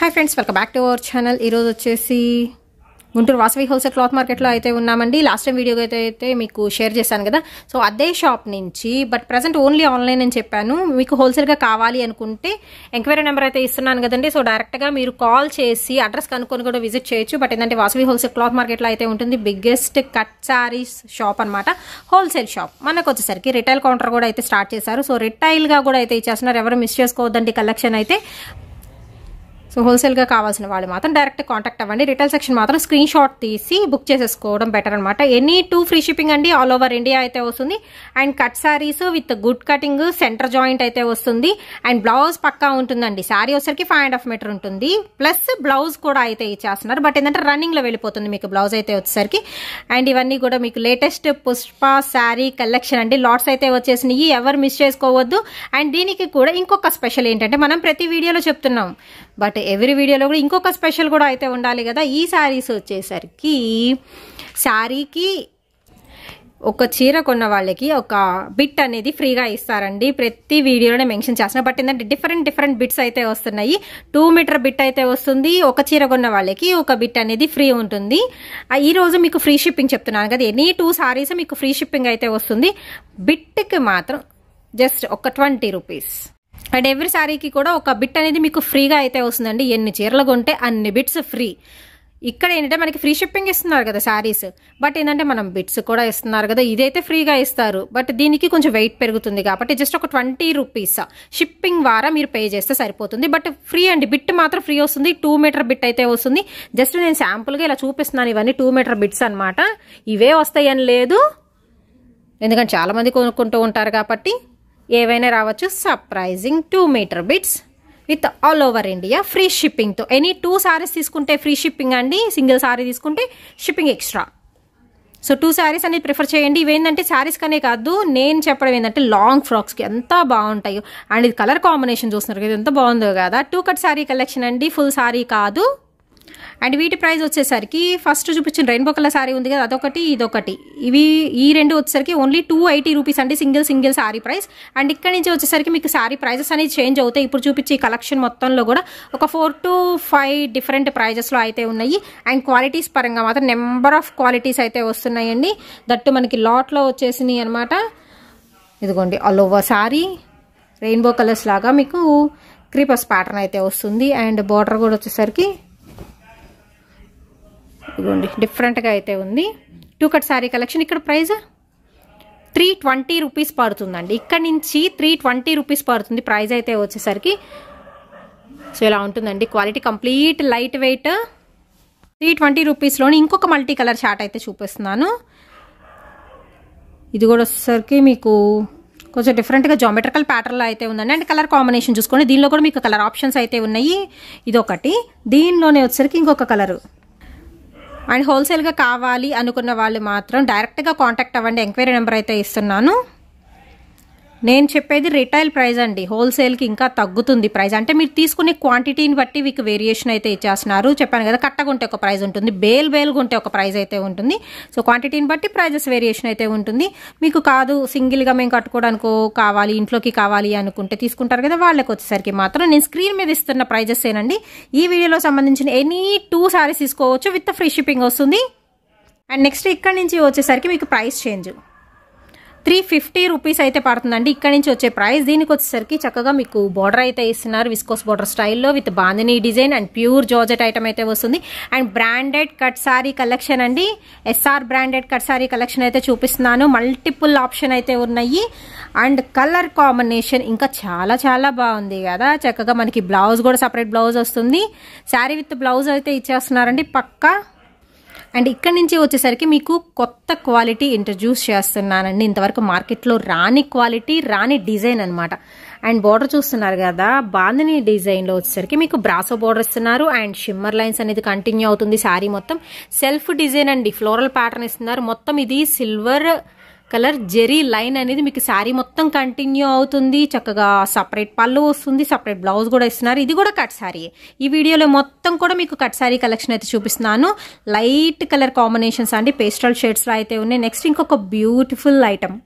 Hi friends, welcome back to our channel. ఈరోజు వచ్చేసి Guntur Vasavi wholesale cloth మార్కెట్లో అయితే ఉన్నామండి. లాస్ట్ టైం వీడియో అయితే మీకు షేర్ చేశాను కదా. సో అదే షాప్ నుంచి, బట్ ప్రజెంట్ ఓన్లీ ఆన్లైన్ అని చెప్పాను. మీకు హోల్సేల్గా కావాలి అనుకుంటే ఎంక్వైరీ నెంబర్ అయితే ఇస్తున్నాను కదండి. సో డైరెక్ట్గా మీరు కాల్ చేసి అడ్రస్ కనుక్కొని కూడా విజిట్ చేయొచ్చు. బట్ ఏంటంటే వాసవి హోల్సేల్ క్లాత్ మార్కెట్లో అయితే ఉంటుంది బిగ్గెస్ట్ కట్ శారీస్ షాప్ అనమాట, హోల్సేల్ షాప్. మనకు వచ్చేసరికి రిటైల్ కౌంటర్ కూడా అయితే స్టార్ట్ చేశారు. సో రిటైల్గా కూడా అయితే ఇచ్చేస్తున్నారు. ఎవరు మిస్ చేసుకోవద్దండి కలెక్షన్ అయితే. సో హోల్సేల్గా కావాల్సిన వాళ్ళు మాత్రం డైరెక్ట్ కాంటాక్ట్ అవ్వండి. రిటైల్ సెక్షన్ మాత్రం స్క్రీన్ షాట్ తీసి బుక్ చేసేసుకోవడం బెటర్ అనమాట. ఎనీ 2 ఫ్రీ షిప్పింగ్ అండి, ఆల్ ఓవర్ ఇండియా అయితే వస్తుంది. And cut saris with good cutting, centre joint అయితే వస్తుంది. అండ్ బ్లౌజ్ పక్కా ఉంటుందండి. శారీ వచ్చేసరికి 5.5 మీటర్ ఉంటుంది, ప్లస్ బ్లౌజ్ కూడా అయితే ఇచ్చేస్తున్నారు. బట్ ఏంటంటే రన్నింగ్లో వెళ్ళిపోతుంది మీకు బ్లౌజ్ అయితే వచ్చేసరికి. అండ్ ఇవన్నీ కూడా మీకు లేటెస్ట్ పుష్ప శారీ కలెక్షన్ అండి. లాట్స్ అయితే వచ్చేసినాయి, ఎవరు మిస్ చేసుకోవద్దు. అండ్ దీనికి కూడా ఇంకొక స్పెషల్ ఏంటంటే, మనం ప్రతి వీడియోలో చెప్తున్నాం, బట్ ఎవ్రీ వీడియోలో కూడా ఇంకొక స్పెషల్ కూడా అయితే ఉండాలి కదా. ఈ శారీస్ వచ్చేసరికి శారీకి ఒక చీర కొన్న వాళ్ళకి ఒక బిట్ అనేది ఫ్రీగా ఇస్తారండి. ప్రతి వీడియోలోనే మెన్షన్ చేస్తున్నారు. బట్ ఏంటంటే డిఫరెంట్ బిట్స్ అయితే వస్తున్నాయి. 2 మీటర్ బిట్ అయితే వస్తుంది. ఒక చీర కొన్న వాళ్ళకి ఒక బిట్ అనేది ఫ్రీ ఉంటుంది. ఈ రోజు మీకు ఫ్రీ షిప్పింగ్ చెప్తున్నాను కదా. ఎనీ 2 సారీస్ మీకు ఫ్రీ షిప్పింగ్ అయితే వస్తుంది. బిట్కి మాత్రం జస్ట్ ఒక 20 రూపీస్. అండ్ ఎవ్రీ శారీకి కూడా ఒక బిట్ అనేది మీకు ఫ్రీగా అయితే వస్తుందండి. ఎన్ని చీరలు కొంటే అన్ని బిట్స్ ఫ్రీ. ఇక్కడ ఏంటంటే మనకి ఫ్రీ షిప్పింగ్ ఇస్తున్నారు కదా శారీస్, బట్ ఏంటంటే మనం బిట్స్ కూడా ఇస్తున్నారు కదా. ఇదైతే ఫ్రీగా ఇస్తారు, బట్ దీనికి కొంచెం వెయిట్ పెరుగుతుంది కాబట్టి జస్ట్ ఒక 20 రూపీస్ షిప్పింగ్ ద్వారా మీరు పే చేస్తే సరిపోతుంది. బట్ ఫ్రీ అండి, బిట్ మాత్రం ఫ్రీ వస్తుంది. 2 మీటర్ బిట్ అయితే వస్తుంది. జస్ట్ నేను శాంపుల్గా ఇలా చూపిస్తున్నాను. ఇవన్నీ 2 మీటర్ బిట్స్ అనమాట. ఇవే వస్తాయని లేదు, ఎందుకంటే చాలామంది కొనుక్కుంటూ ఉంటారు కాబట్టి ఏవైనా రావచ్చు. Surprising 2 meter bits with all over India free షిప్పింగ్తో. ఎనీ 2 సారీస్ తీసుకుంటే ఫ్రీ షిప్పింగ్ అండి. సింగిల్ సారీ తీసుకుంటే షిప్పింగ్ ఎక్స్ట్రా. సో 2 సారీస్ అనేది ప్రిఫర్ చేయండి. ఇవేంటంటే శారీస్ కనే కాదు, నేను చెప్పడం ఏంటంటే లాంగ్ ఫ్రాక్స్కి ఎంత బాగుంటాయో. అండ్ ఇది కలర్ కాంబినేషన్ చూస్తున్నారు కదా, ఎంత బాగుందో కదా. 2 కట్ శారీ కలెక్షన్ అండి, ఫుల్ శారీ కాదు. అండ్ వీటి ప్రైస్ వచ్చేసరికి ఫస్ట్ చూపించిన రెయిన్బో కలర్ శారీ ఉంది కదా, అదొకటి ఇదొకటి. ఈ రెండు వచ్చేసరికి ఓన్లీ 280 రూపీస్ అండి, సింగిల్ శారీ ప్రైస్. అండ్ ఇక్కడ నుంచి వచ్చేసరికి మీకు శారీ ప్రైజెస్ అనేది చేంజ్ అవుతాయి. ఇప్పుడు చూపించే కలెక్షన్ మొత్తంలో కూడా ఒక 4 to 5 డిఫరెంట్ ప్రైజెస్లో అయితే ఉన్నాయి. అండ్ క్వాలిటీస్ పరంగా మాత్రం నెంబర్ ఆఫ్ క్వాలిటీస్ అయితే వస్తున్నాయండి. దట్టు మనకి లాట్లో వచ్చేసినాయి అనమాట. ఇదిగోండి all over sari rainbow colours లాగా మీకు క్రీపర్స్ ప్యాటర్న్ అయితే వస్తుంది. అండ్ బార్డర్ కూడా వచ్చేసరికి ఇదిగోండి డిఫరెంట్గా అయితే ఉంది. 2 కట్ శారీ కలెక్షన్. ఇక్కడ ప్రైస్ 320 రూపీస్ పడుతుందండి. ఇక్కడ నుంచి 320 రూపీస్ పడుతుంది ప్రైస్ అయితే వచ్చేసరికి. సో ఇలా ఉంటుందండి. Quality complete light weight. 320 రూపీస్లోని ఇంకొక మల్టీ కలర్ చార్ట్ అయితే చూపిస్తున్నాను. ఇది కూడా వచ్చేసరికి మీకు కొంచెం డిఫరెంట్గా జామెట్రికల్ ప్యాటర్న్లో అయితే ఉందండి. అండ్ కలర్ కాంబినేషన్ చూసుకోండి, దీనిలో కూడా మీకు కలర్ ఆప్షన్స్ అయితే ఉన్నాయి. ఇదొకటి, దీనిలోనే వచ్చేసరికి ఇంకొక కలరు. అండ్ హోల్సేల్గా కావాలి అనుకున్న వాళ్ళు మాత్రం డైరెక్ట్గా కాంటాక్ట్ అవ్వండి. ఎంక్వైరీ నెంబర్ అయితే ఇస్తున్నాను. నేను చెప్పేది రిటైల్ ప్రైస్ అండి. హోల్సేల్కి ఇంకా తగ్గుతుంది ప్రైస్. అంటే మీరు తీసుకునే క్వాంటిటీని బట్టి మీకు వేరియేషన్ అయితే ఇచ్చేస్తున్నారు. చెప్పాను కదా, కట్టగుంటే ఒక ప్రైస్ ఉంటుంది, బేల్గా ఉంటే ఒక ప్రైస్ అయితే ఉంటుంది. సో క్వాంటిటీని బట్టి ప్రైజెస్ వేరియేషన్ అయితే ఉంటుంది. మీకు కాదు సింగిల్గా మేము కట్టుకోవడానికి కావాలి, ఇంట్లోకి కావాలి అనుకుంటే తీసుకుంటారు కదా, వాళ్ళకి వచ్చేసరికి మాత్రం నేను స్క్రీన్ మీద ఇస్తున్న ప్రైజెస్ ఏనండి. ఈ వీడియోలో సంబంధించిన ఎనీ 2 సారీస్ తీసుకోవచ్చు, విత్ ఫ్రీ షిప్పింగ్ వస్తుంది. అండ్ నెక్స్ట్ ఇక్కడ నుంచి వచ్చేసరికి మీకు ప్రైస్ చేంజ్ 350 రూపీస్ అయితే పడుతుందండి ఇక్కడ నుంచి వచ్చే ప్రైస్. దీనికి వచ్చేసరికి చక్కగా మీకు బార్డర్ అయితే ఇస్తున్నారు, విస్కోస్ బార్డర్ స్టైల్లో with bandhani design and pure georgette item అయితే వస్తుంది. And branded cut sari collection అండి. SR branded cut sari collection అయితే చూపిస్తున్నాను. మల్టిపుల్ ఆప్షన్ అయితే ఉన్నాయి. అండ్ కలర్ కాంబినేషన్ ఇంకా చాలా బాగుంది కదా. చక్కగా మనకి బ్లౌజ్ కూడా సపరేట్ బ్లౌజ్ వస్తుంది. శారీ విత్ బ్లౌజ్ అయితే ఇచ్చేస్తున్నారండి పక్కా. అండ్ ఇక్కడ నుంచి వచ్చేసరికి మీకు కొత్త క్వాలిటీ ఇంట్రడ్యూస్ చేస్తున్నానండి. ఇంతవరకు మార్కెట్లో రాని క్వాలిటీ, రాని డిజైన్ అనమాట. అండ్ బార్డర్ చూస్తున్నారు కదా, బాందినీ డిజైన్లో వచ్చేసరికి మీకు బ్రాసో బార్డర్ ఇస్తున్నారు. అండ్ షిమ్మర్ లైన్స్ అనేది కంటిన్యూ అవుతుంది. శారీ మొత్తం సెల్ఫ్ డిజైన్ అండి, ఫ్లోరల్ ప్యాటర్న్ ఇస్తున్నారు. మొత్తం ఇది సిల్వర్ కలర్ జెరీ లైన్ అనేది మీకు శారీ మొత్తం కంటిన్యూ అవుతుంది. చక్కగా సపరేట్ పళ్ళు వస్తుంది, సపరేట్ బ్లౌజ్ కూడా ఇస్తున్నారు. ఇది కూడా కట్ శారీ. ఈ వీడియోలో మొత్తం కూడా మీకు కట్ శారీ కలెక్షన్ అయితే చూపిస్తున్నాను. లైట్ కలర్ కాంబినేషన్స్ అండి, పేస్టల్ షేడ్స్లో అయితే ఉన్నాయి. నెక్స్ట్ ఇంకొక బ్యూటిఫుల్ ఐటమ్.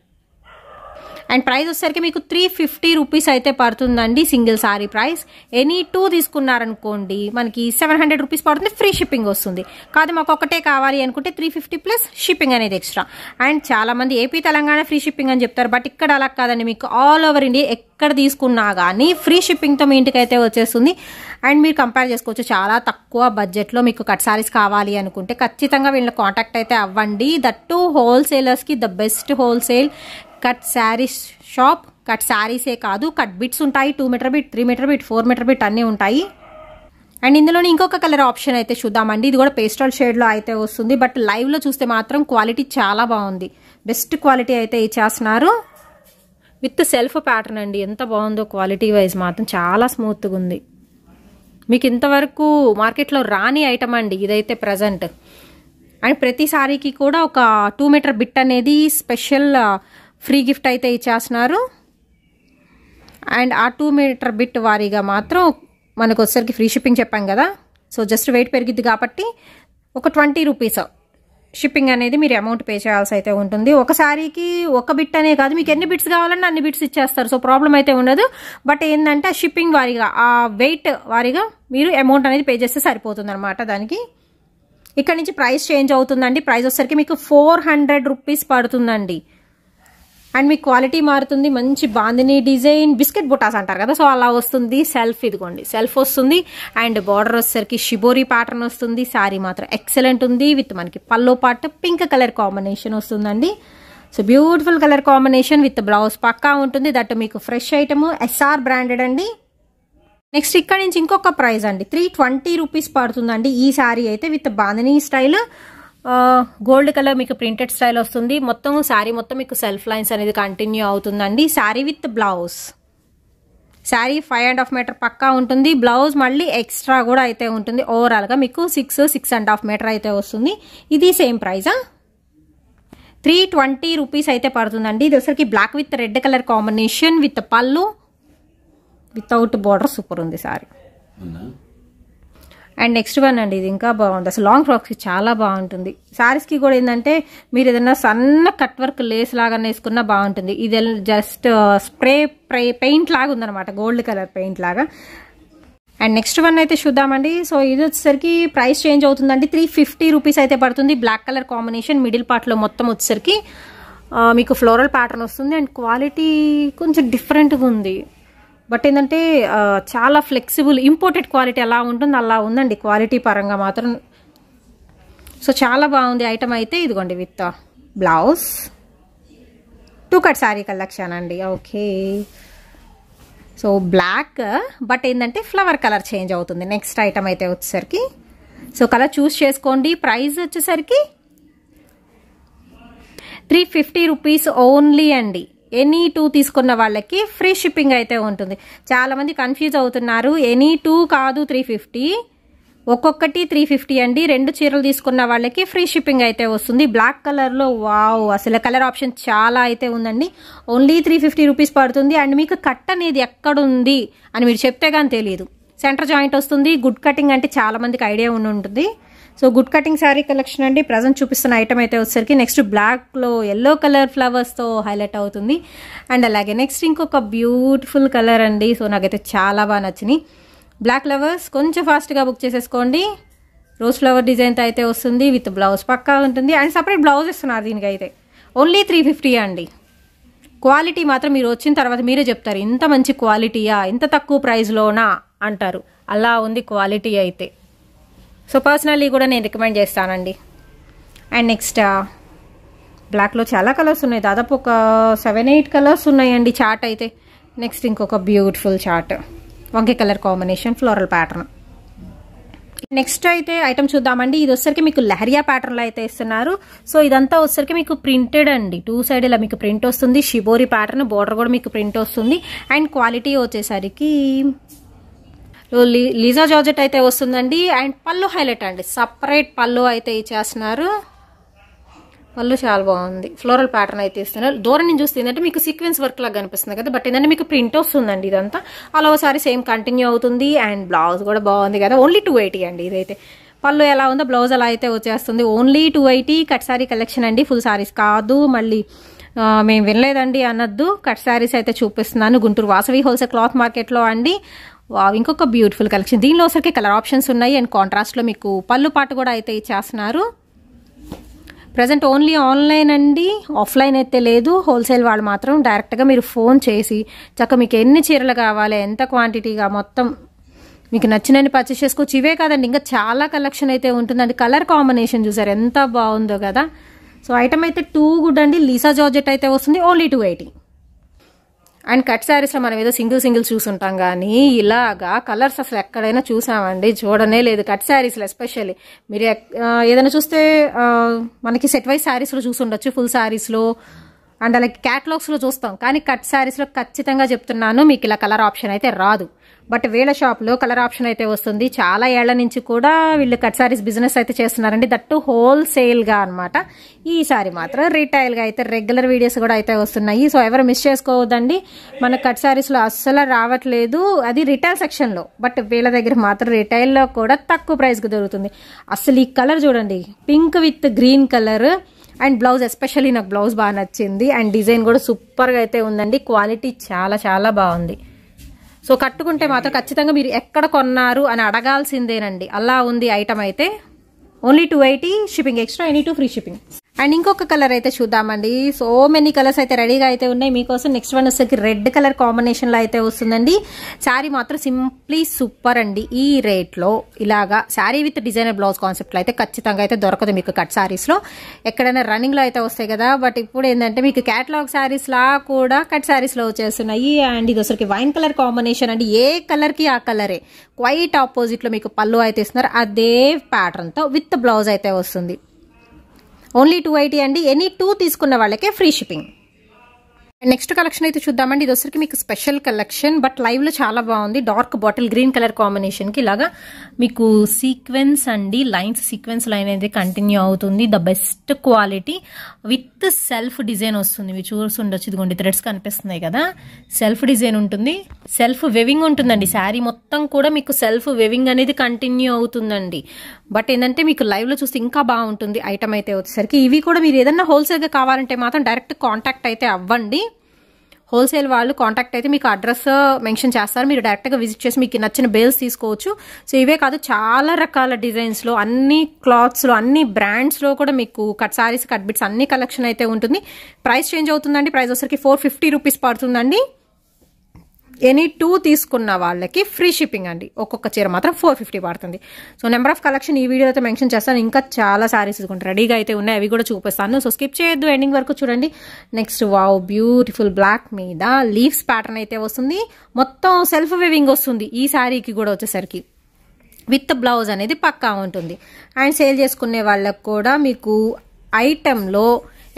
అండ్ ప్రైస్ వచ్చేసరికి మీకు 350 రూపీస్ అయితే పడుతుందండి సింగిల్ సారీ ప్రైస్. ఎనీ 2 తీసుకున్నారనుకోండి మనకి 700 రూపీస్ పడుతుంది, ఫ్రీ షిప్పింగ్ వస్తుంది. కాదు మాకు ఒకటే కావాలి అనుకుంటే 350 ప్లస్ షిప్పింగ్ అనేది ఎక్స్ట్రా. అండ్ చాలా మంది ఏపీ తెలంగాణ ఫ్రీ షిప్పింగ్ అని చెప్తారు, బట్ ఇక్కడ అలా కాదండి, మీకు ఆల్ ఓవర్ ఇండియా ఎక్కడ తీసుకున్నా కానీ ఫ్రీ షిప్పింగ్తో మీ ఇంటికి అయితే వచ్చేస్తుంది. అండ్ మీరు కంపేర్ చేసుకోవచ్చు, చాలా తక్కువ బడ్జెట్లో మీకు కట్ సారీస్ కావాలి అనుకుంటే ఖచ్చితంగా వీళ్ళ కాంటాక్ట్ అయితే అవ్వండి. దట్టు హోల్సేలర్స్కి the best wholesale cut saris shop. Cut శారీసే కాదు, కట్ బిట్స్ ఉంటాయి, 2 meter bit, 3 meter bit, 4 meter bit అన్నీ ఉంటాయి. అండ్ ఇందులోనే ఇంకొక కలర్ ఆప్షన్ అయితే చూద్దామండి. ఇది కూడా పేస్టల్ షేడ్లో అయితే వస్తుంది, బట్ లైవ్లో చూస్తే మాత్రం క్వాలిటీ చాలా బాగుంది, బెస్ట్ క్వాలిటీ అయితే ఇచ్చేస్తున్నారు. విత్ సెల్ఫ్ ప్యాటర్న్ అండి, ఎంత బాగుందో క్వాలిటీ వైజ్ మాత్రం చాలా స్మూత్గా ఉంది. మీకు ఇంతవరకు మార్కెట్లో రాని ఐటమ్ అండి ఇదైతే ప్రజెంట్. అండ్ ప్రతి సారీకి కూడా ఒక 2 మీటర్ బిట్ అనేది స్పెషల్ ఫ్రీ గిఫ్ట్ అయితే ఇచ్చేస్తున్నారు. అండ్ ఆ 2 మీటర్ బిట్ వారీగా మాత్రం మనకు వచ్చేసరికి ఫ్రీ షిప్పింగ్ చెప్పాం కదా, సో జస్ట్ వెయిట్ పెరిగిద్ది కాబట్టి ఒక 20 రూపీస్ షిప్పింగ్ అనేది మీరు అమౌంట్ పే చేయాల్సి అయితే ఉంటుంది. ఒక సారీకి ఒక బిట్ అనే కాదు, మీకు ఎన్ని బిట్స్ కావాలన్నా అన్ని బిట్స్ ఇచ్చేస్తారు, సో ప్రాబ్లం అయితే ఉండదు. బట్ ఏంటంటే ఆ షిప్పింగ్ వారీగా, ఆ వెయిట్ వారీగా మీరు అమౌంట్ అనేది పే చేస్తే సరిపోతుంది అనమాట. దానికి ఇక్కడ నుంచి ప్రైస్ చేంజ్ అవుతుందండి. ప్రైస్ వచ్చేసరికి మీకు 400 రూపీస్ పడుతుందండి. అండ్ మీకు క్వాలిటీ మారుతుంది, మంచి బాందిని డిజైన్, బిస్కెట్ బుటాస్ అంటారు కదా, సో అలా వస్తుంది. సెల్ఫ్ ఇదిగోండి సెల్ఫ్ వస్తుంది. అండ్ బార్డర్ వచ్చేసరికి షిబోరి ప్యాటర్న్ వస్తుంది. శారీ మాత్రం ఎక్సలెంట్ ఉంది. విత్ మనకి pallu part pink colour combination వస్తుందండి. So beautiful colour combination with blouse పక్కా ఉంటుంది. దట్ మీకు ఫ్రెష్ ఐటమ్, ఎస్ఆర్ బ్రాండెడ్ అండి. నెక్స్ట్ ఇక్కడ నుంచి ఇంకొక ప్రైస్ అండి, 320 రూపీస్ పడుతుందండి ఈ శారీ అయితే. With bandhani style, gold colour మీకు ప్రింటెడ్ స్టైల్ వస్తుంది. మొత్తం శారీ మొత్తం మీకు సెల్ఫ్ లైన్స్ అనేది కంటిన్యూ అవుతుందండి. Sari with blouse, sari 5.5 meter పక్కా ఉంటుంది. బ్లౌజ్ మళ్ళీ ఎక్స్ట్రా కూడా అయితే ఉంటుంది. ఓవరాల్గా మీకు 6.5 మీటర్ అయితే వస్తుంది. ఇది సేమ్ ప్రైజా, 320 రూపీస్ అయితే పడుతుందండి. ఇది వచ్చరికి black with red colour combination with పళ్ళు, వితౌట్ బార్డర్, సూపర్ ఉంది శారీ. అండ్ నెక్స్ట్ వన్ అండి, ఇది ఇంకా బాగుంది, అసలు లాంగ్ ఫ్రాక్స్కి చాలా బాగుంటుంది. శారీస్కి కూడా ఏంటంటే మీరు ఏదైనా సన్న కట్ వర్క్ లేస్ లాగా వేసుకున్నా బాగుంటుంది. ఇది జస్ట్ స్ప్రే పెయింట్ లాగా ఉందన్నమాట, గోల్డ్ కలర్ పెయింట్ లాగా. అండ్ నెక్స్ట్ వన్ అయితే చూద్దామండి. సో ఇది వచ్చేసరికి ప్రైస్ చేంజ్ అవుతుందండి, 350 రూపీస్ అయితే పడుతుంది. బ్లాక్ కలర్ కాంబినేషన్, మిడిల్ పార్ట్లో మొత్తం వచ్చేసరికి మీకు ఫ్లోరల్ ప్యాటర్న్ వస్తుంది. అండ్ క్వాలిటీ కొంచెం డిఫరెంట్గా ఉంది, బట్ ఏంటంటే చాలా ఫ్లెక్సిబుల్, ఇంపోర్టెడ్ క్వాలిటీ ఎలా ఉంటుంది అలా ఉందండి క్వాలిటీ పరంగా మాత్రం. సో చాలా బాగుంది ఐటమ్ అయితే. ఇదిగోండి with blouse, 2 cut sari collection అండి. ఓకే, సో బ్లాక్, బట్ ఏంటంటే ఫ్లవర్ కలర్ చేంజ్ అవుతుంది నెక్స్ట్ ఐటమ్ అయితే వచ్చేసరికి. సో కలర్ చూస్ చేసుకోండి. ప్రైస్ వచ్చేసరికి 350 రూపీస్ ఓన్లీ అండి. ఎనీ 2 తీసుకున్న వాళ్ళకి ఫ్రీ షిప్పింగ్ అయితే ఉంటుంది. చాలామంది కన్ఫ్యూజ్ అవుతున్నారు, ఎనీ 2 కాదు 350, ఒక్కొక్కటి 350 అండి. 2 చీరలు తీసుకున్న వాళ్ళకి ఫ్రీ షిప్పింగ్ అయితే వస్తుంది. బ్లాక్ కలర్లో వావ్, అసలు కలర్ ఆప్షన్ చాలా అయితే ఉందండి. ఓన్లీ 350 రూపీస్ పడుతుంది. అండ్ మీకు కట్ అనేది ఎక్కడుంది అని మీరు చెప్తే కానీ తెలియదు. సెంటర్ జాయింట్ వస్తుంది. గుడ్ కటింగ్ అంటే చాలా మందికి ఐడియా ఉంటుంది. So good cutting sari collection అండి. ప్రజెంట్ చూపిస్తున్న ఐటమ్ అయితే వచ్చేసరికి నెక్స్ట్ బ్లాక్లో ఎల్లో కలర్ ఫ్లవర్స్తో హైలైట్ అవుతుంది. అండ్ అలాగే నెక్స్ట్ ఇంకొక బ్యూటిఫుల్ కలర్ అండి. సో నాకైతే చాలా బాగా నచ్చినాయి. బ్లాక్ ఫ్లవర్స్ కొంచెం ఫాస్ట్గా బుక్ చేసేసుకోండి. రోజ్ ఫ్లవర్ డిజైన్తో అయితే వస్తుంది. విత్ బ్లౌజ్ పక్కా ఉంటుంది. అండ్ సపరేట్ బ్లౌజ్ ఇస్తున్నారు దీనికి అయితే. ఓన్లీ 350 అండి. క్వాలిటీ మాత్రం మీరు వచ్చిన తర్వాత మీరే చెప్తారు, ఇంత మంచి క్వాలిటీయా, ఇంత తక్కువ ప్రైస్లోనా అంటారు. అలా ఉంది క్వాలిటీ అయితే. సో పర్సనల్లీ కూడా నేను రికమెండ్ చేస్తానండి. అండ్ నెక్స్ట్ బ్లాక్లో చాలా కలర్స్ ఉన్నాయి, దాదాపు ఒక 7-8 కలర్స్ ఉన్నాయండి చార్ట్ అయితే. నెక్స్ట్ ఇంకొక బ్యూటిఫుల్ చార్ట్, వంకే colour combination, floral pattern. Next అయితే ఐటమ్ చూద్దామండి. ఇది వచ్చరికి మీకు లహరియా ప్యాటర్న్లో అయితే ఇస్తున్నారు. సో ఇదంతా వచ్చరికి మీకు ప్రింటెడ్ అండి, 2 సైడ్ ఇలా మీకు ప్రింట్ వస్తుంది. షిబోరి ప్యాటర్న్, బోర్డర్ కూడా మీకు ప్రింట్ వస్తుంది. అండ్ క్వాలిటీ వచ్చేసరికి లీజా జార్జెట్ అయితే వస్తుందండి. అండ్ పళ్ళు హైలైట్ అండి, సపరేట్ పళ్ళు అయితే ఇచ్చేస్తున్నారు. పళ్ళు చాలా బాగుంది, ఫ్లోరల్ ప్యాటర్న్ అయితే ఇస్తున్నారు. దూరం నుంచి చూస్తే ఏంటంటే మీకు సీక్వెన్స్ వర్క్ లాగా కనిపిస్తుంది కదా, బట్ ఏంటంటే మీకు ప్రింట్ వస్తుందండి ఇదంతా. అలా ఒకసారి సేమ్ కంటిన్యూ అవుతుంది. అండ్ బ్లౌజ్ కూడా బాగుంది కదా, ఓన్లీ 280 అండి ఇదైతే. పళ్ళు ఎలా ఉందో బ్లౌజ్ అలా అయితే వచ్చేస్తుంది. ఓన్లీ 280 కట్ సారీ కలెక్షన్ అండి, ఫుల్ సారీస్ కాదు. మళ్ళీ మేము వినలేదండి అనొద్దు. కట్ శారీస్ అయితే చూపిస్తున్నాను గుంటూరు వాసవి హోల్సేల్ క్లాత్ మార్కెట్లో అండి. ఇంకొక బ్యూటిఫుల్ కలెక్షన్. దీనిలో ఒకసారి కలర్ ఆప్షన్స్ ఉన్నాయి అండ్ కాంట్రాస్ట్లో మీకు పళ్ళు పాటు కూడా అయితే ఇచ్చేస్తున్నారు. ప్రజెంట్ ఓన్లీ ఆన్లైన్ అండి, ఆఫ్లైన్ అయితే లేదు. హోల్సేల్ వాళ్ళు మాత్రం డైరెక్ట్గా మీరు ఫోన్ చేసి చక్కగా మీకు ఎన్ని చీరలు కావాలి, ఎంత క్వాంటిటీగా మొత్తం మీకు నచ్చినన్ని పర్చేస్ చేసుకోవచ్చు. ఇవే కాదండి, ఇంకా చాలా కలెక్షన్ అయితే ఉంటుందండి. కలర్ కాంబినేషన్ చూసారు ఎంత బాగుందో కదా. సో ఐటమ్ అయితే టూ గుడ్ అండి. లీసా జార్జెట్ అయితే వస్తుంది, ఓన్లీ 280. అండ్ కట్ శారీస్లో మనం ఏదో సింగిల్ చూసుంటాం కానీ ఇలాగా కలర్స్ అసలు ఎక్కడైనా చూసామండి, చూడనే లేదు. కట్ శారీస్లో ఎస్పెషల్లీ మీరు ఏదైనా చూస్తే మనకి సెట్ వైజ్ శారీస్లో చూసుండొచ్చు, ఫుల్ శారీస్లో అండ్ అలాగే క్యాటలాగ్స్లో చూస్తాం. కానీ కట్ శారీస్లో ఖచ్చితంగా చెప్తున్నాను మీకు ఇలా కలర్ ఆప్షన్ అయితే రాదు. బట్ వీళ్ళ షాప్లో కలర్ ఆప్షన్ అయితే వస్తుంది. చాలా ఏళ్ల నుంచి కూడా వీళ్ళు కట్ శారీస్ బిజినెస్ అయితే చేస్తున్నారండి, దట్టు హోల్సేల్గా అనమాట. ఈసారి మాత్రం రీటైల్గా అయితే రెగ్యులర్ వీడియోస్ కూడా అయితే వస్తున్నాయి. సో ఎవరు మిస్ చేసుకోవద్దండి. మన కట్ శారీస్లో అస్సలు రావట్లేదు, అది రిటైల్ సెక్షన్లో. బట్ వీళ్ళ దగ్గర మాత్రం రిటైల్లో కూడా తక్కువ ప్రైస్కి దొరుకుతుంది. అసలు ఈ కలర్ చూడండి, pink with green colour. And blouse especially నాకు బ్లౌజ్ బాగా నచ్చింది. అండ్ డిజైన్ కూడా సూపర్గా అయితే ఉందండి. క్వాలిటీ చాలా చాలా బాగుంది. సో కట్టుకుంటే మాత్రం ఖచ్చితంగా మీరు ఎక్కడ కొన్నారు అని అడగాల్సిందేనండి, అలా ఉంది ఐటమ్ అయితే. Only 280, shipping extra, any two free shipping. And ఇంకొక కలర్ అయితే చూద్దామండి. సో మెనీ కలర్స్ అయితే రెడీగా అయితే ఉన్నాయి మీకోసం. నెక్స్ట్ వన్ వచ్చేసరికి రెడ్ కలర్ కాంబినేషన్లో అయితే వస్తుందండి. శారీ మాత్రం సింప్లీ సూపర్ అండి. ఈ రేట్లో ఇలాగా శారీ విత్ డిజైనర్ బ్లౌజ్ కాన్సెప్ట్లో అయితే ఖచ్చితంగా అయితే దొరకదు మీకు కట్ శారీస్లో. ఎక్కడైనా రన్నింగ్లో అయితే వస్తాయి కదా, బట్ ఇప్పుడు ఏంటంటే మీకు క్యాటలాగ్ శారీస్ లా కూడా కట్ శారీస్లో వచ్చేస్తున్నాయి. అండ్ ఇది వచ్చరికి వైన్ కలర్ కాంబినేషన్ అండి. ఏ కలర్కి ఆ కలరే, క్వైట్ ఆపోజిట్లో మీకు పళ్ళు అయితే ఇస్తున్నారు. అదే ప్యాటర్న్తో విత్ బ్లౌజ్ అయితే వస్తుంది. ఓన్లీ 280 అండి. ఎనీ 2 తీసుకున్న వాళ్ళకే ఫ్రీ షిప్పింగ్. నెక్స్ట్ కలెక్షన్ అయితే చూద్దామండి. ఇది వచ్చరికి మీకు స్పెషల్ కలెక్షన్, బట్ లైవ్లో చాలా బాగుంది. డార్క్ బాటిల్ గ్రీన్ కలర్ కాంబినేషన్కి ఇలాగా మీకు సీక్వెన్స్ అండి, లైన్స్ సీక్వెన్స్ లైన్ అయితే కంటిన్యూ అవుతుంది. The best quality with self design వస్తుంది. మీరు చూస్తుండొచ్చు, ఇదిగోండి థ్రెడ్స్ కనిపిస్తున్నాయి కదా, సెల్ఫ్ డిజైన్ ఉంటుంది, సెల్ఫ్ వెవింగ్ ఉంటుందండి. శారీ మొత్తం కూడా మీకు సెల్ఫ్ వెవింగ్ అనేది కంటిన్యూ అవుతుందండి. బట్ ఏంటంటే మీకు లైవ్లో చూస్తే ఇంకా బాగుంటుంది ఐటమ్ అయితే వచ్చేసరికి. ఇవి కూడా మీరు ఏదన్నా హోల్సేల్గా కావాలంటే మాత్రం డైరెక్ట్ కాంటాక్ట్ అయితే అవ్వండి. హోల్సేల్ వాళ్ళు కాంటాక్ట్ అయితే మీకు అడ్రస్ మెన్షన్ చేస్తారు, మీరు డైరెక్ట్గా విజిట్ చేసి మీకు నచ్చిన బేల్స్ తీసుకోవచ్చు. సో ఇవే కాదు, చాలా రకాల డిజైన్స్లో, అన్ని క్లాత్స్లో, అన్ని బ్రాండ్స్లో కూడా మీకు కట్ సారీస్, కట్ బిట్స్ అన్ని కలెక్షన్ అయితే ఉంటుంది. ప్రైస్ చేంజ్ అవుతుందండి. ప్రైస్ వచ్చరికి 450 రూపీస్ పడుతుందండి. ఎనీ 2 తీసుకున్న వాళ్ళకి ఫ్రీ షిప్పింగ్ అండి. ఒక్కొక్క చీర మాత్రం 450 పడుతుంది. సో నెంబర్ ఆఫ్ కలెక్షన్ ఈ వీడియోలో అయితే మెన్షన్ చేస్తాను. ఇంకా చాలా సారీస్ రెడీగా అయితే ఉన్నాయి, అవి కూడా చూపిస్తాను. సో స్కిప్ చేయొద్దు, ఎండింగ్ వరకు చూడండి. నెక్స్ట్ వావ్, బ్యూటిఫుల్ బ్లాక్ మీద లీవ్స్ ప్యాటర్న్ అయితే వస్తుంది. మొత్తం సెల్ఫ్ వేవింగ్ వస్తుంది ఈ శారీకి కూడా వచ్చేసరికి. విత్ బ్లౌజ్ అనేది పక్కా ఉంటుంది. అండ్ సేల్ చేసుకునే వాళ్ళకు కూడా మీకు ఐటెంలో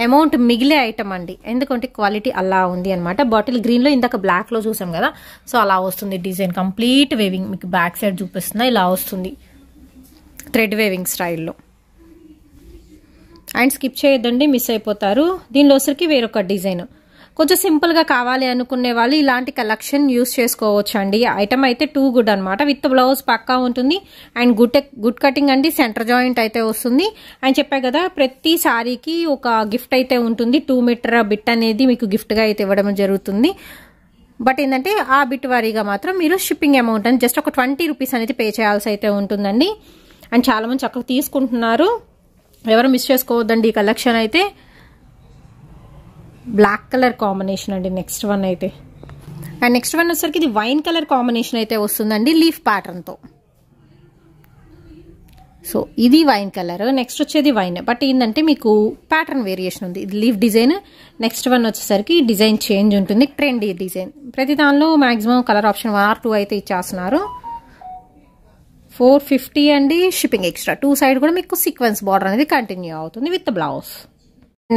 అమౌంట్ మిగిలే ఐటమ్ అండి, ఎందుకంటే క్వాలిటీ అలా ఉంది అనమాట. బాటిల్ గ్రీన్లో ఇందాక బ్లాక్లో చూసాం కదా, సో అలా వస్తుంది డిజైన్. కంప్లీట్ వేవింగ్ మీకు బ్యాక్ సైడ్ చూపిస్తున్నా, ఇలా వస్తుంది థ్రెడ్ వేవింగ్ స్టైల్లో. అండ్ స్కిప్ చేయొద్దండి, మిస్ అయిపోతారు. దీనిలో వచ్చరికి వేరొక డిజైన్. కొంచెం సింపుల్గా కావాలి అనుకునే వాళ్ళు ఇలాంటి కలెక్షన్ యూస్ చేసుకోవచ్చు అండి. ఐటమ్ అయితే 2 గుడ్ అనమాట. విత్ బ్లౌజ్ పక్కా ఉంటుంది. అండ్ గుడ్ కటింగ్ అండి, సెంటర్ జాయింట్ అయితే వస్తుంది. అండ్ చెప్పా కదా, ప్రతి సారీకి ఒక గిఫ్ట్ అయితే ఉంటుంది. 2 మీటర్ బిట్ అనేది మీకు గిఫ్ట్గా అయితే ఇవ్వడం జరుగుతుంది. బట్ ఏంటంటే ఆ బిట్ వారీగా మాత్రం మీరు షిప్పింగ్ అమౌంట్ అని జస్ట్ ఒక 20 రూపీస్ అనేది పే చేయాల్సి అయితే ఉంటుందండి. అండ్ చాలామంది చక్కగా తీసుకుంటున్నారు, ఎవరు మిస్ చేసుకోవద్దండి ఈ కలెక్షన్ అయితే. బ్లాక్ కలర్ కాంబినేషన్ అండి నెక్స్ట్ వన్ అయితే. అండ్ నెక్స్ట్ వన్ వచ్చేసరికి ఇది వైన్ కలర్ కాంబినేషన్ అయితే వస్తుందండి లీఫ్ ప్యాటర్న్తో. సో ఇది వైన్ కలర్, నెక్స్ట్ వచ్చేది వైన్. బట్ ఏంటంటే మీకు ప్యాటర్న్ వేరియేషన్ ఉంది. ఇది లీఫ్ డిజైన్. నెక్స్ట్ వన్ వచ్చేసరికి డిజైన్ చేంజ్ ఉంటుంది, ట్రెండీ డిజైన్. ప్రతి దానిలో మాక్సిమం కలర్ ఆప్షన్ 1 or 2 అయితే ఇచ్చేస్తున్నారు. 450 అండి, షిప్పింగ్ ఎక్స్ట్రా. 2 సైడ్ కూడా మీకు సీక్వెన్స్ బార్డర్ అనేది కంటిన్యూ అవుతుంది విత్ బ్లౌజ్.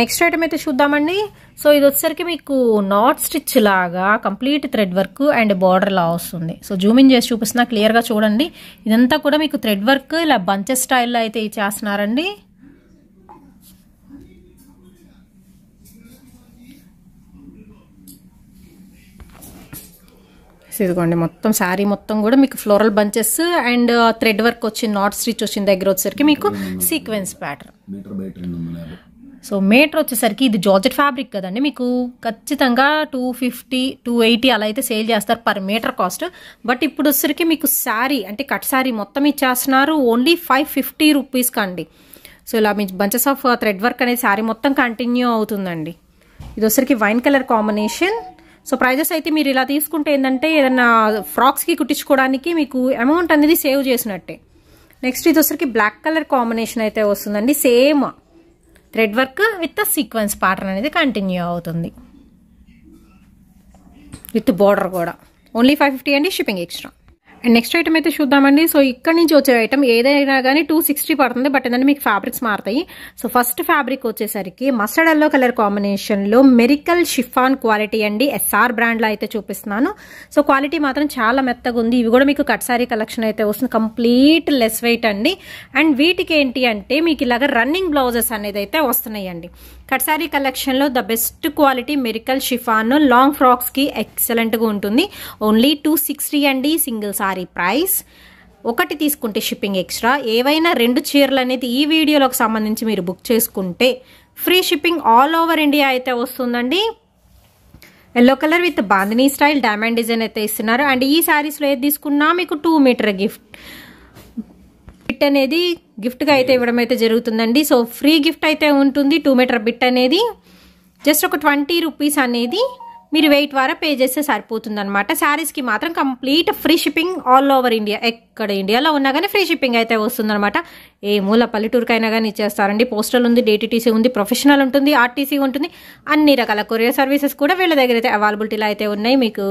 నెక్స్ట్ ఐటమ్ అయితే చూద్దామండి. సో ఇది వచ్చేసరికి మీకు నాట్ స్టిచ్ లాగా complete thread work and border లా వస్తుంది. సో జూమింగ్ చేసి చూపిస్తున్నా, క్లియర్గా చూడండి. ఇదంతా కూడా మీకు థ్రెడ్ వర్క్ ఇలా బంచెస్ స్టైల్లో అయితే ఇచ్చేస్తున్నారండి. ఇదిగోండి మొత్తం శారీ మొత్తం కూడా మీకు floral bunches and thread work వచ్చింది, నాట్ స్టిచ్ వచ్చిన దగ్గర వచ్చేసరికి మీకు సీక్వెన్స్ ప్యాటర్న్. సో మీటర్ వచ్చేసరికి ఇది జార్జెట్ ఫ్యాబ్రిక్ కదండి, మీకు ఖచ్చితంగా 250 280 అలా అయితే సేల్ చేస్తారు పర్ మీటర్ కాస్ట్. బట్ ఇప్పుడు వచ్చేసరికి మీకు శారీ అంటే కట్ శారీ మొత్తం ఇచ్చేస్తున్నారు ఓన్లీ 550 రూపీస్కి అండి. సో ఇలా మీ బంచెస్ ఆఫ్ థ్రెడ్ వర్క్ అనేది శారీ మొత్తం కంటిన్యూ అవుతుందండి. ఇది వచ్చేసరికి wine colour combination. So prices అయితే మీరు ఇలా తీసుకుంటే ఏంటంటే ఏదైనా ఫ్రాక్స్కి కుట్టించుకోవడానికి మీకు అమౌంట్ అనేది సేవ్ చేసినట్టే. నెక్స్ట్ ఇది వచ్చరికి బ్లాక్ కలర్ కాంబినేషన్ అయితే వస్తుందండి. Same thread work with sequence pattern అనేది కంటిన్యూ అవుతుంది విత్ బార్డర్ కూడా. ఓన్లీ 550 అండి, shipping extra. And next item అయితే చూద్దామండి. సో ఇక్కడ నుంచి వచ్చే ఐటమ్ ఏదైనా కానీ 260 పడుతుంది, బట్ ఏంటంటే మీకు ఫ్యాబ్రిక్స్ మారుతాయి. సో ఫస్ట్ ఫ్యాబ్రిక్ వచ్చేసరికి మస్టర్డ్ ఎల్లో కలర్ కాంబినేషన్లో మెరికల్ షిఫాన్ క్వాలిటీ అండి. ఎస్ఆర్ బ్రాండ్లో అయితే చూపిస్తున్నాను. సో క్వాలిటీ మాత్రం చాలా మెత్తగా ఉంది. ఇవి కూడా మీకు కట్ సారీ కలెక్షన్ అయితే వస్తుంది, కంప్లీట్ లెస్ వెయిట్ అండి. అండ్ వీటికి ఏంటి అంటే మీకు ఇలాగ రన్నింగ్ బ్లౌజెస్ అనేది అయితే వస్తున్నాయండి. కట్ సారీ కలెక్షన్లో ద బెస్ట్ క్వాలిటీ మెరికల్ షిఫాన్ లాంగ్ ఫ్రాక్స్కి ఎక్సలెంట్గా ఉంటుంది. ఓన్లీ 260 అండి సింగిల్ సారీ ప్రైస్. ఒకటి తీసుకుంటే షిప్పింగ్ ఎక్స్ట్రా. ఏవైనా 2 చీరలు అనేది ఈ వీడియోలోకి సంబంధించి మీరు బుక్ చేసుకుంటే free shipping all over India అయితే వస్తుందండి. Yellow colour with bandhani style diamond design అయితే ఇస్తున్నారు. అండ్ ఈ శారీస్లో ఏది తీసుకున్నా మీకు 2 మీటర్ గిఫ్ట్ బిట్ అనేది గిఫ్ట్గా అయితే ఇవ్వడం అయితే జరుగుతుందండి. సో ఫ్రీ గిఫ్ట్ అయితే ఉంటుంది. 2 మీటర్ బిట్ అనేది జస్ట్ ఒక 20 రూపీస్ అనేది మీరు వెయిట్ ద్వారా పే చేస్తే సరిపోతుంది అనమాట. శారీస్కి మాత్రం complete free shipping all over India. ఎక్కడ ఇండియాలో ఉన్నా కానీ ఫ్రీ షిప్పింగ్ అయితే వస్తుందన్నమాట. ఏ మూల పల్లెటూరుకైనా కానీ ఇచ్చేస్తారండి. పోస్టల్ ఉంది, డిటిటీసీ ఉంది, ప్రొఫెషనల్ ఉంటుంది, ఆర్టీసీ ఉంటుంది, అన్ని రకాల కొరియర్ సర్వీసెస్ కూడా వీళ్ళ దగ్గర అయితే అవైలబిలిటీలో అయితే ఉన్నాయి. మీకు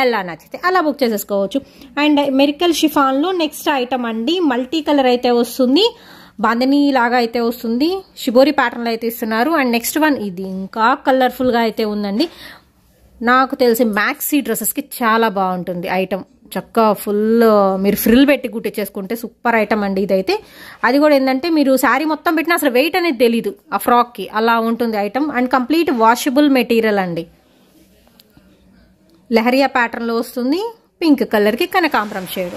ఎలా నచ్చితే అలా బుక్ చేసేసుకోవచ్చు. అండ్ మెరికల్ షిఫాన్లో నెక్స్ట్ ఐటమ్ అండి, మల్టీ కలర్ అయితే వస్తుంది, బాందినీ లాగా అయితే వస్తుంది, షిబోరి ప్యాటర్న్లో అయితే ఇస్తున్నారు. అండ్ నెక్స్ట్ వన్ ఇది ఇంకా కలర్ఫుల్గా అయితే ఉందండి. నాకు తెలిసి మ్యాక్సీ డ్రెస్సెస్కి చాలా బాగుంటుంది ఐటమ్. చక్కగా ఫుల్ మీరు ఫ్రిల్ పెట్టి కుట్టించేసుకుంటే సూపర్ ఐటమ్ అండి ఇదైతే. అది కూడా ఏంటంటే మీరు శారీ మొత్తం పెట్టినా అసలు వెయిట్ అనేది తెలీదు ఆ ఫ్రాక్కి, అలా ఉంటుంది item. And complete washable material అండి. లెహరియా ప్యాటర్న్లో వస్తుంది, పింక్ కలర్కి కనకాంబరం షేడ్.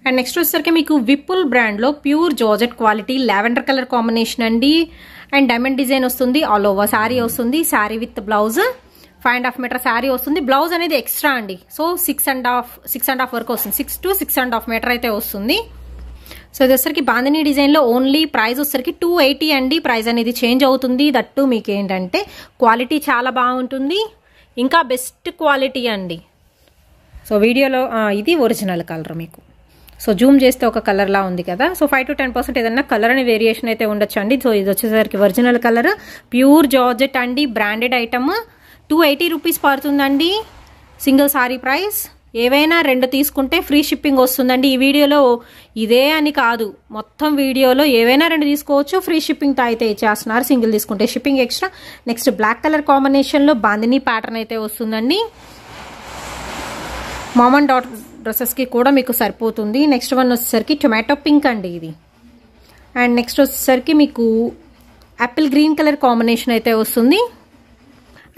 అండ్ నెక్స్ట్ వచ్చేసరికి మీకు విపుల్ బ్రాండ్లో pure georgette quality lavender colour combination అండి. అండ్ డైమండ్ డిజైన్ వస్తుంది, ఆల్ ఓవర్ శారీ వస్తుంది. Sari with blouse 5.5 metre sari వస్తుంది. బ్లౌజ్ అనేది ఎక్స్ట్రా అండి. సో 6.5 వరకు వస్తుంది. 6 to 6.5 మీటర్ అయితే వస్తుంది. సో ఇది వచ్చరికి బాందినీ డిజైన్లో ఓన్లీ ప్రైస్ వచ్చరికి 280 అండి. ప్రైస్ అనేది చేంజ్ అవుతుంది. దట్టు మీకు ఏంటంటే క్వాలిటీ చాలా బాగుంటుంది, ఇంకా బెస్ట్ క్వాలిటీ అండి. సో వీడియోలో ఇది ఒరిజినల్ కలర్ మీకు. సో జూమ్ చేస్తే ఒక కలర్లా ఉంది కదా. సో 5 to 10% ఏదన్నా కలర్ అని వేరియేషన్ అయితే ఉండొచ్చు అండి. సో ఇది వచ్చేసరికి ఒరిజినల్ కలర్, ప్యూర్ జార్జెట్ అండి, బ్రాండెడ్ ఐటమ్. 280 రూపీస్ పడుతుందండి సింగిల్ సారీ ప్రైస్. ఏవైనా 2 తీసుకుంటే ఫ్రీ షిప్పింగ్ వస్తుందండి. ఈ వీడియోలో ఇదే అని కాదు, మొత్తం వీడియోలో ఏవైనా 2 తీసుకోవచ్చు, ఫ్రీ షిప్పింగ్తో అయితే ఇచ్చేస్తున్నారు. సింగిల్ తీసుకుంటే shipping extra. Next black colour కాంబినేషన్లో బాందినీ ప్యాటర్న్ అయితే వస్తుందండి. మామ్ అండ్ డాటర్ డ్రెస్సెస్కి కూడా మీకు సరిపోతుంది. నెక్స్ట్ వన్ వచ్చేసరికి టొమాటో పింక్ అండి ఇది. అండ్ నెక్స్ట్ వచ్చేసరికి మీకు యాపిల్ గ్రీన్ కలర్ కాంబినేషన్ అయితే వస్తుంది.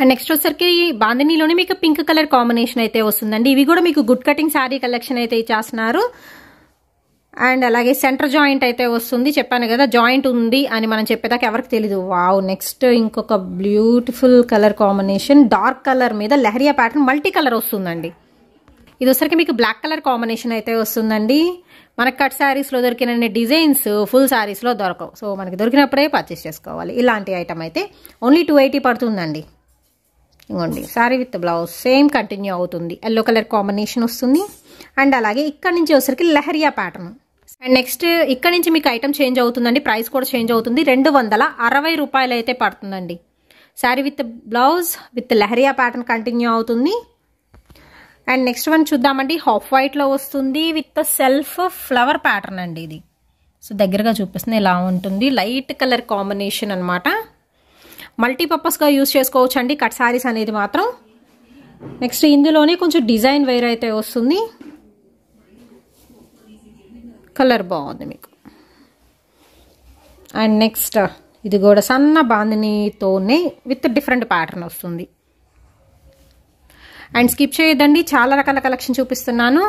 అండ్ నెక్స్ట్ వచ్చేసరికి బాందినీలోనే మీకు పింక్ కలర్ కాంబినేషన్ అయితే వస్తుందండి. ఇవి కూడా మీకు గుడ్ కటింగ్ శారీ కలెక్షన్ అయితే ఇచ్చేస్తున్నారు. అండ్ అలాగే సెంటర్ జాయింట్ అయితే వస్తుంది. చెప్పాను కదా జాయింట్ ఉంది అని మనం చెప్పేదాకా ఎవరికి తెలీదు. వావ్. నెక్స్ట్ ఇంకొక beautiful colour combination, dark colour మీద లెహరియా ప్యాటర్న్ మల్టీ కలర్ వస్తుందండి. ఇది వచ్చరికి మీకు బ్లాక్ కలర్ కాంబినేషన్ అయితే వస్తుందండి. మనకు కట్ శారీస్లో దొరికిన డిజైన్స్ ఫుల్ శారీస్లో దొరకవు. సో మనకి దొరికినప్పుడే పర్చేస్ చేసుకోవాలి. ఇలాంటి ఐటమ్ అయితే ఓన్లీ 280 పడుతుందండి. ఇవ్వండి sari with blouse same continue అవుతుంది. ఎల్లో కలర్ కాంబినేషన్ వస్తుంది. అండ్ అలాగే ఇక్కడ నుంచి వచ్చరికి లెహరియా ప్యాటర్న్. అండ్ నెక్స్ట్ ఇక్కడ నుంచి మీకు ఐటమ్ చేంజ్ అవుతుందండి. ప్రైస్ కూడా చేంజ్ అవుతుంది. 260 రూపాయలు అయితే పడుతుందండి. Sari with blouse with leheriya pattern continue అవుతుంది. అండ్ నెక్స్ట్ వన్ చూద్దామండి. హాఫ్ వైట్లో వస్తుంది విత్ సెల్ఫ్ ఫ్లవర్ ప్యాటర్న్ అండి ఇది. సో దగ్గరగా చూపిస్తుంది, ఇలా ఉంటుంది. లైట్ కలర్ కాంబినేషన్ అనమాట. మల్టీపర్పస్గా యూజ్ చేసుకోవచ్చు అండి కట్ శారీస్ అనేది మాత్రం. నెక్స్ట్ ఇందులోనే కొంచెం డిజైన్ వేర్ అయితే వస్తుంది. కలర్ బాగుంది మీకు. అండ్ నెక్స్ట్ ఇది కూడా సన్న బాందినీతోనే విత్ డిఫరెంట్ ప్యాటర్న్ వస్తుంది. అండ్ స్కిప్ చేయొద్దండి, చాలా రకాల కలెక్షన్ చూపిస్తున్నాను.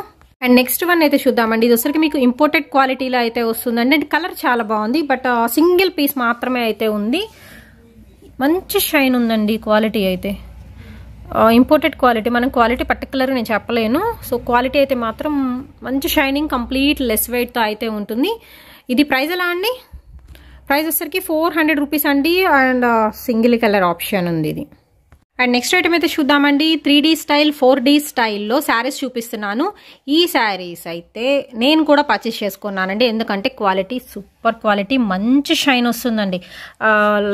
అండ్ నెక్స్ట్ వన్ అయితే చూద్దామండి. ఇది వచ్చరికి మీకు ఇంపోర్టెడ్ క్వాలిటీలో అయితే వస్తుందండి. అండ్ కలర్ చాలా బాగుంది, బట్ సింగిల్ పీస్ మాత్రమే అయితే ఉంది. మంచి షైన్ ఉందండి. క్వాలిటీ అయితే ఇంపోర్టెడ్ క్వాలిటీ, మనం క్వాలిటీ పర్టికులర్గా నేను చెప్పలేను. సో క్వాలిటీ అయితే మాత్రం మంచి షైనింగ్, కంప్లీట్ లెస్ వెయిట్తో అయితే ఉంటుంది. ఇది ప్రైస్ ఎలా అండి? ప్రైస్ వచ్చేసరికి 400 రూపీస్ అండి. అండ్ సింగిల్ కలర్ ఆప్షన్ ఉంది ఇది. అండ్ నెక్స్ట్ ఐటమ్ అయితే చూద్దామండి. 3D స్టైల్ 4D స్టైల్లో శారీస్ చూపిస్తున్నాను. ఈ శారీస్ అయితే నేను కూడా పర్చేస్ చేసుకున్నానండి. ఎందుకంటే క్వాలిటీ సూపర్ క్వాలిటీ, మంచి షైన్ వస్తుందండి.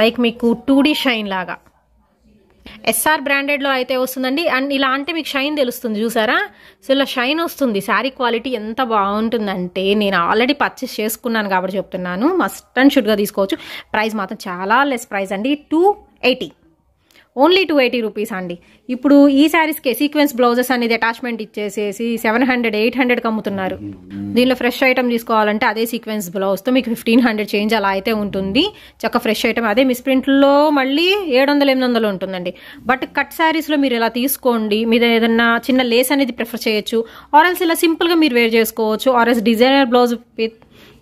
లైక్ మీకు 2D షైన్ లాగా ఎస్ఆర్ బ్రాండెడ్లో అయితే వస్తుందండి. అండ్ ఇలా అంటే మీకు షైన్ తెలుస్తుంది చూసారా? సో ఇలా షైన్ వస్తుంది. శారీ క్వాలిటీ ఎంత బాగుంటుందంటే నేను ఆల్రెడీ పర్చేస్ చేసుకున్నాను కాబట్టి చెప్తున్నాను. మస్ట్ అండ్ షుడ్గా తీసుకోవచ్చు. ప్రైస్ మాత్రం చాలా లెస్ ప్రైస్ అండి. 280, ఓన్లీ 280 రూపీస్ అండి. ఇప్పుడు ఈ శారీస్కి సీక్వెన్స్ బ్లౌజెస్ అనేది అటాచ్మెంట్ ఇచ్చేసేసి 700, 800కి అమ్ముతున్నారు. దీనిలో ఫ్రెష్ ఐటమ్ తీసుకోవాలంటే అదే సీక్వెన్స్ బ్లౌజ్తో మీకు 1500 చేంజ్ అలా అయితే ఉంటుంది. చక్క ఫ్రెష్ ఐటమ్. అదే మిస్ ప్రింట్లో మళ్ళీ 700, 800 ఉంటుందండి. బట్ కట్ శారీస్లో మీరు ఇలా తీసుకోండి. మీరు ఏదన్నా చిన్న లేస్ అనేది ప్రిఫర్ చేయొచ్చు. ఆర్ఎల్స్ ఇలా సింపుల్గా మీరు వేర్ చేసుకోవచ్చు. ఆర్ఎల్స్ డిజైనర్ బ్లౌజ్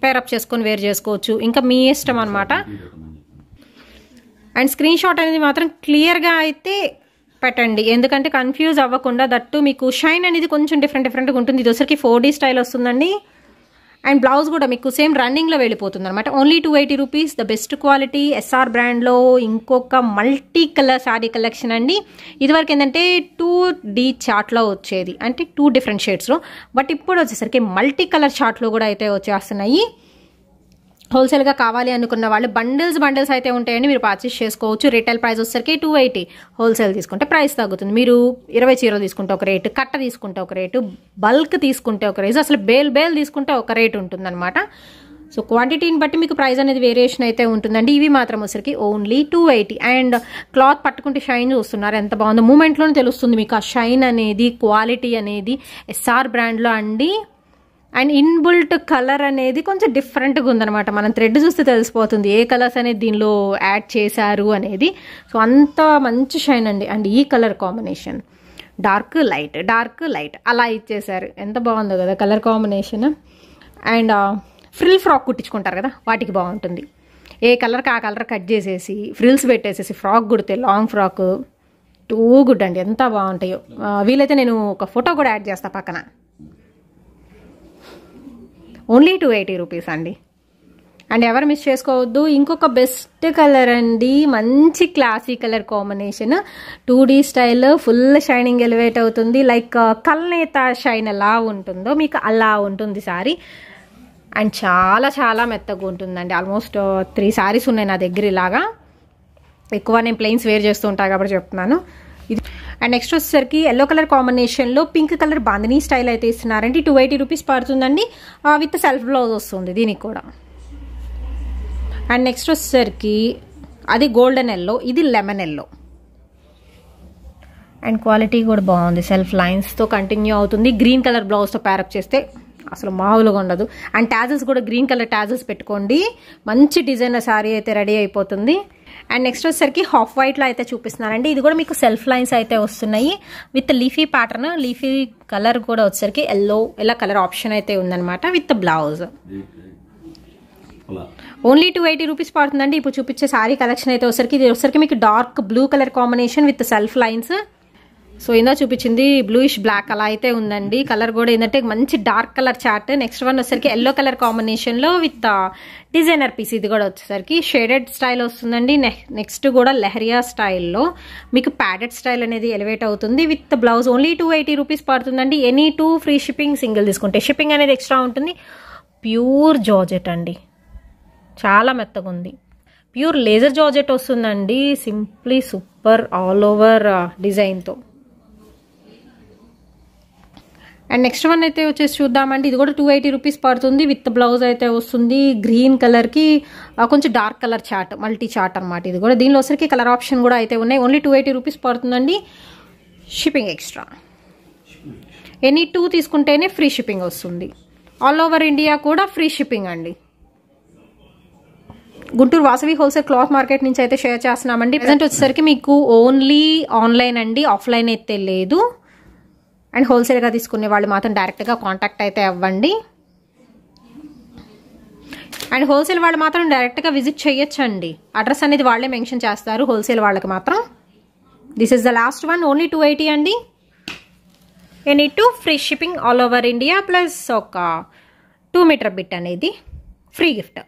పేరప్ చేసుకొని వేర్ చేసుకోవచ్చు. ఇంకా మీ ఇష్టం అనమాట. అండ్ స్క్రీన్ షాట్ అనేది మాత్రం క్లియర్గా అయితే పెట్టండి, ఎందుకంటే కన్ఫ్యూజ్ అవ్వకుండా. దట్టు మీకు షైన్ అనేది కొంచెం డిఫరెంట్గా ఉంటుంది. ఇది వచ్చరికి 4D స్టైల్ వస్తుందండి. అండ్ బ్లౌజ్ కూడా మీకు సేమ్ రన్నింగ్లో వెళ్ళిపోతుంది అనమాట. Only 280 rupees. The best quality SR బ్రాండ్లో ఇంకొక మల్టీ కలర్ శారీ కలెక్షన్ అండి. ఇదివరకు ఏంటంటే 2D చార్ట్లో వచ్చేది, అంటే 2 డిఫరెంట్ షేడ్స్లో. బట్ ఇప్పుడు వచ్చేసరికి మల్టీ కలర్ చార్ట్లో కూడా అయితే వచ్చేస్తున్నాయి. హోల్సేల్గా కావాలి అనుకున్న వాళ్ళు బండిల్స్ అయితే ఉంటాయండి. మీరు పర్చేస్ చేసుకోవచ్చు. రిటైల్ ప్రైస్ వచ్చేసరికి 280. హోల్సేల్ తీసుకుంటే ప్రైస్ తగ్గుతుంది. మీరు 20 చీరలు తీసుకుంటే ఒక రేటు, కట్ట తీసుకుంటే ఒక రేటు, బల్క్ తీసుకుంటే ఒక రేటు, అసలు బేల్ తీసుకుంటే ఒక రేటు ఉంటుందన్నమాట. సో క్వాంటిటీని బట్టి మీకు ప్రైస్ అనేది వేరియేషన్ అయితే ఉంటుందండి. ఇవి మాత్రం వచ్చరికి ఓన్లీ 280. అండ్ క్లాత్ పట్టుకుంటే షైన్ చూస్తున్నారు ఎంత బాగుందో. మూమెంట్లోనే తెలుస్తుంది మీకు ఆ షైన్ అనేది, క్వాలిటీ అనేది. ఎస్ఆర్ బ్రాండ్లో అండి. అండ్ ఇన్బుల్ట్ కలర్ అనేది కొంచెం డిఫరెంట్గా ఉందన్నమాట. మనం థ్రెడ్ చూస్తే తెలిసిపోతుంది ఏ కలర్స్ అనేది దీనిలో యాడ్ చేశారు అనేది. సో అంత మంచి షైన్ అండి. అండ్ ఈ కలర్ కాంబినేషన్ డార్క్ లైట్ అలా ఇచ్చేసారు. ఎంత బాగుందో కదా colour combination. And frill frock కుట్టించుకుంటారు కదా, వాటికి బాగుంటుంది. ఏ కలర్కి ఆ కలర్ కట్ చేసేసి ఫ్రిల్స్ పెట్టేసేసి ఫ్రాక్ కుడితే లాంగ్ ఫ్రాక్ టూ గుడ్ అండి. ఎంత బాగుంటాయో. వీలైతే నేను ఒక ఫోటో కూడా యాడ్ చేస్తా పక్కన. ఓన్లీ 280 రూపీస్ అండి. అండ్ ఎవరు మిస్ చేసుకోవద్దు. ఇంకొక బెస్ట్ కలర్ అండి, మంచి classy colour combination. 2D style, full shining elevate అవుతుంది. లైక్ కల్నేత షైన్ ఎలా ఉంటుందో మీకు అలా ఉంటుంది సారీ. అండ్ చాలా చాలా మెత్తగా ఉంటుందండి. ఆల్మోస్ట్ 3 సారీస్ ఉన్నాయి నా దగ్గర ఇలాగా. ఎక్కువ నేను ప్లెయిన్స్ వేర్ చేస్తూ ఉంటాను కాబట్టి చెప్తున్నాను. ఇది అండ్ నెక్స్ట్ వచ్చేసరికి ఎల్లో కలర్ కాంబినేషన్లో పింక్ కలర్ బాందినీ స్టైల్ అయితే ఇస్తున్నారండి. 280 రూపీస్ పడుతుందండి. విత్ సెల్ఫ్ బ్లౌజ్ వస్తుంది దీనికి కూడా. అండ్ నెక్స్ట్ వచ్చేసరికి అది గోల్డెన్ ఎల్లో, ఇది లెమన్ ఎల్లో. అండ్ క్వాలిటీ కూడా బాగుంది. సెల్ఫ్ లైన్స్తో కంటిన్యూ అవుతుంది. గ్రీన్ కలర్ బ్లౌజ్తో ప్యారప్ చేస్తే అసలు మామూలుగా ఉండదు. అండ్ టాజల్స్ కూడా గ్రీన్ కలర్ టాజల్స్ పెట్టుకోండి. మంచి డిజైనర్ శారీ అయితే రెడీ అయిపోతుంది. అండ్ నెక్స్ట్ వచ్చేసరికి హాఫ్ వైట్లో అయితే చూపిస్తున్నానండి. ఇది కూడా మీకు సెల్ఫ్ లైన్స్ అయితే వస్తున్నాయి with leafy pattern. Leafy colour కూడా వచ్చేసరికి ఎల్లో కలర్ ఆప్షన్ అయితే ఉందన్నమాట విత్ బ్లౌజ్. ఓన్లీ 280 రూపీస్ పడుతుందండి. ఇప్పుడు చూపించే శారీ కలెక్షన్ అయితే వచ్చేసరికి ఇది వచ్చేసరికి మీకు dark blue colour combination with self lines. So ఇందా చూపించింది బ్లూయిష్ బ్లాక్ అలా అయితే ఉందండి. కలర్ కూడా ఏంటంటే మంచి dark colour chart. Next one వచ్చేసరికి ఎల్లో కలర్ కాంబినేషన్లో విత్ డిజైనర్ పీస్. ఇది కూడా వచ్చేసరికి షేడెడ్ స్టైల్ వస్తుందండి. నెక్స్ట్ కూడా లెహరియా స్టైల్లో మీకు ప్యాడెడ్ స్టైల్ అనేది ఎలివేట్ అవుతుంది విత్ బ్లౌజ్. ఓన్లీ 280 రూపీస్ పడుతుందండి. ఎనీ 2 ఫ్రీ షిప్పింగ్, సింగిల్ తీసుకుంటే షిప్పింగ్ అనేది ఎక్స్ట్రా ఉంటుంది. ప్యూర్ జార్జెట్ అండి, చాలా మెత్తగా ఉంది. ప్యూర్ లేజర్ జార్జెట్ వస్తుందండి. సింప్లీ సూపర్ ఆల్ ఓవర్ డిజైన్తో. అండ్ నెక్స్ట్ వన్ అయితే వచ్చేసి చూద్దామండి. ఇది కూడా 280 రూపీస్ పడుతుంది విత్ బ్లౌజ్ అయితే వస్తుంది. గ్రీన్ కలర్కి కొంచెం dark colour chart, multi chart అనమాట. ఇది కూడా దీనిలో వచ్చరికి కలర్ ఆప్షన్ కూడా అయితే ఉన్నాయి. ఓన్లీ 280 రూపీస్ పడుతుందండి. Shipping extra. ఎనీ 2 తీసుకుంటేనే ఫ్రీ షిప్పింగ్ వస్తుంది. ఆల్ ఓవర్ ఇండియా కూడా ఫ్రీ షిప్పింగ్ అండి. Guntur Vasavi wholesale cloth market నుంచి అయితే షేర్ చేస్తున్నామండి. ప్రజెంట్ వచ్చేసరికి మీకు ఓన్లీ ఆన్లైన్ అండి, ఆఫ్లైన్ అయితే లేదు. అండ్ హోల్సేల్గా తీసుకునే వాళ్ళు మాత్రం డైరెక్ట్గా కాంటాక్ట్ అయితే అవ్వండి. అండ్ హోల్సేల్ వాళ్ళు మాత్రం డైరెక్ట్గా విజిట్ చేయొచ్చండి. అడ్రస్ అనేది వాళ్ళే మెన్షన్ చేస్తారు హోల్సేల్ వాళ్ళకి మాత్రం. This is the last one, only 280 అండి. Any 2 free shipping all over India plus ఒక 2 మీటర్ బిట్ అనేది ఫ్రీ గిఫ్ట్.